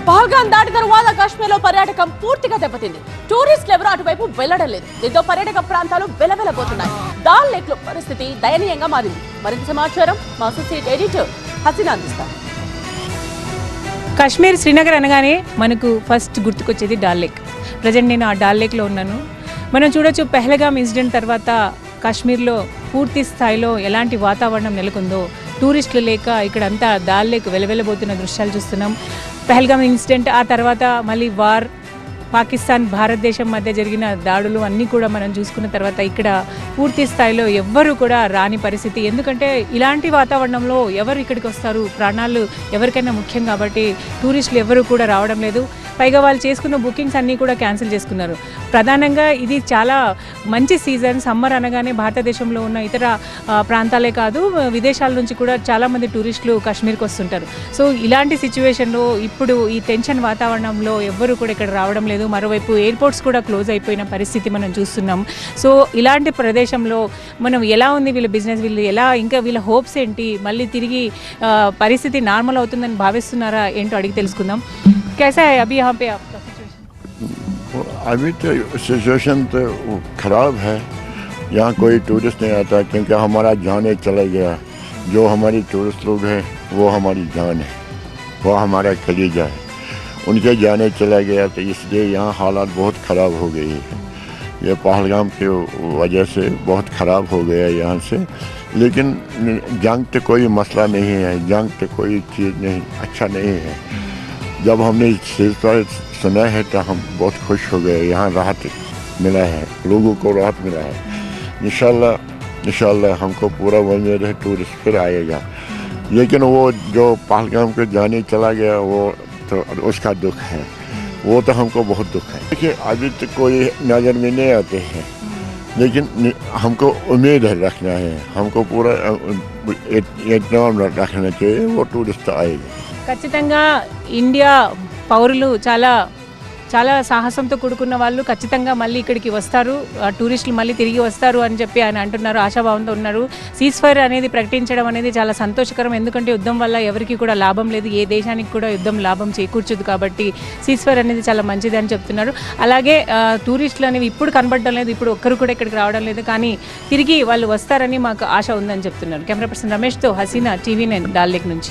పహల్గాం దాటి తరువాత కాశ్మీర్లో పర్యాటకం పూర్తిగా దెబ్బతింది. టూరిస్టులు ఎవరూ అటువైపు వెళ్లడం లేదు. దీంతో పర్యాటక ప్రాంతాలు వెలవెలబోతున్నాయి. దాల్ లేక్ లో పరిస్థితి దయనీయంగా మారింది. మరింత సమాచారం మా అసోసియేట్ ఎడిటర్ హసీనా అందిస్తారు. కాశ్మీర్ శ్రీనగర్ అనగానే మనకు ఫస్ట్ గుర్తుకొచ్చేది డాల్ లేక్. ప్రజెంట్ నేను ఆ డాల్ లేక్లో ఉన్నాను. మనం చూడొచ్చు, పహల్గాం ఇన్సిడెంట్ తర్వాత కాశ్మీర్లో పూర్తి స్థాయిలో ఎలాంటి వాతావరణం నెలకొందో. టూరిస్టులు లేక ఇక్కడంతా డాల్ లేక్ వెలవెలబోతున్న దృశ్యాలు చూస్తున్నాం. పహల్గాం ఇన్సిడెంట్, ఆ తర్వాత మళ్ళీ వార్, పాకిస్తాన్ భారతదేశం మధ్య జరిగిన దాడులు అన్నీ కూడా మనం చూసుకున్న తర్వాత ఇక్కడ పూర్తి స్థాయిలో ఎవ్వరూ కూడా రాని పరిస్థితి. ఎందుకంటే ఇలాంటి వాతావరణంలో ఎవరు ఇక్కడికి వస్తారు? ప్రాణాలు ఎవరికైనా ముఖ్యం కాబట్టి టూరిస్టులు ఎవరు కూడా రావడం లేదు. పైగా వాళ్ళు చేసుకున్న బుకింగ్స్ అన్నీ కూడా క్యాన్సిల్ చేసుకున్నారు. ప్రధానంగా ఇది చాలా మంచి సీజన్. సమ్మర్ అనగానే భారతదేశంలో ఉన్న ఇతర ప్రాంతాలే కాదు, విదేశాల నుంచి కూడా చాలామంది టూరిస్టులు కాశ్మీర్కి వస్తుంటారు. సో ఇలాంటి సిచ్యువేషన్లో ఇప్పుడు ఈ టెన్షన్ వాతావరణంలో ఎవ్వరూ కూడా ఇక్కడ రావడం లేదు. మరోవైపు ఎయిర్పోర్ట్స్ కూడా క్లోజ్ అయిపోయిన పరిస్థితి మనం చూస్తున్నాం. సో ఇలాంటి ప్రదేశంలో మనం ఎలా ఉంది వీళ్ళ బిజినెస్, వీళ్ళు ఎలా, ఇంకా వీళ్ళ హోప్స్ ఏంటి, మళ్ళీ తిరిగి పరిస్థితి నార్మల్ అవుతుందని భావిస్తున్నారా ఏంటో అడిగి తెలుసుకుందాం. कैसा है अभी यहाँ पे आपका सिचुएशन? अभी तो सिचुएशन तो ख़राब है. यहाँ कोई टूरिस्ट नहीं आता क्योंकि हमारा जान चला गया. जो हमारी टूरिस्ट लोग हैं वो हमारी जान है, वो हमारा कलीजा है. उनके जाने चला गया तो इसलिए यहाँ हालात बहुत ख़राब हो गई है. ये पहलगाम की वजह से बहुत ख़राब हो गया यहाँ से. लेकिन जंग तो कोई मसला नहीं है, जंग तो कोई चीज़ नहीं, अच्छा नहीं है. जब हमने सिलसिला सुना है तो हम बहुत खुश हो गए. यहाँ राहत मिला है, लोगों को राहत मिला है. इंशाल्लाह हमको पूरा उम्मीद है टूरिस्ट फिर आएगा. लेकिन वो जो पहलगाम के जाने चला गया वो तो उसका दुख है, वो तो हमको बहुत दुख है. देखिए अभी तो कोई नज़र में नहीं आते हैं, लेकिन हमको उम्मीद है रखना है, हमको पूरा इत्मीनान रखना चाहिए. वो टूरिस्ट आएगा. ఖచ్చితంగా ఇండియా పౌరులు చాలా చాలా సాహసంతో కూడుకున్న వాళ్ళు ఖచ్చితంగా మళ్ళీ ఇక్కడికి వస్తారు, టూరిస్టులు మళ్ళీ తిరిగి వస్తారు అని చెప్పి ఆయన అంటున్నారు, ఆశాభావంతో ఉన్నారు. సీజ్ ఫైర్ అనేది ప్రకటించడం అనేది చాలా సంతోషకరం. ఎందుకంటే యుద్ధం వల్ల ఎవరికి కూడా లాభం లేదు, ఏ దేశానికి కూడా యుద్ధం లాభం చేకూర్చదు. కాబట్టి సీజ్ ఫైర్ అనేది చాలా మంచిది అని చెప్తున్నారు. అలాగే టూరిస్టులు అనేవి ఇప్పుడు కనబడడం లేదు, ఇప్పుడు ఒక్కరు కూడా ఇక్కడికి రావడం లేదు, కానీ తిరిగి వాళ్ళు వస్తారని మాకు ఆశ ఉందని చెప్తున్నారు. కెమెరా పర్సన్ రమేష్తో హసీనా, TV9 డాల్ లేక్ నుంచి.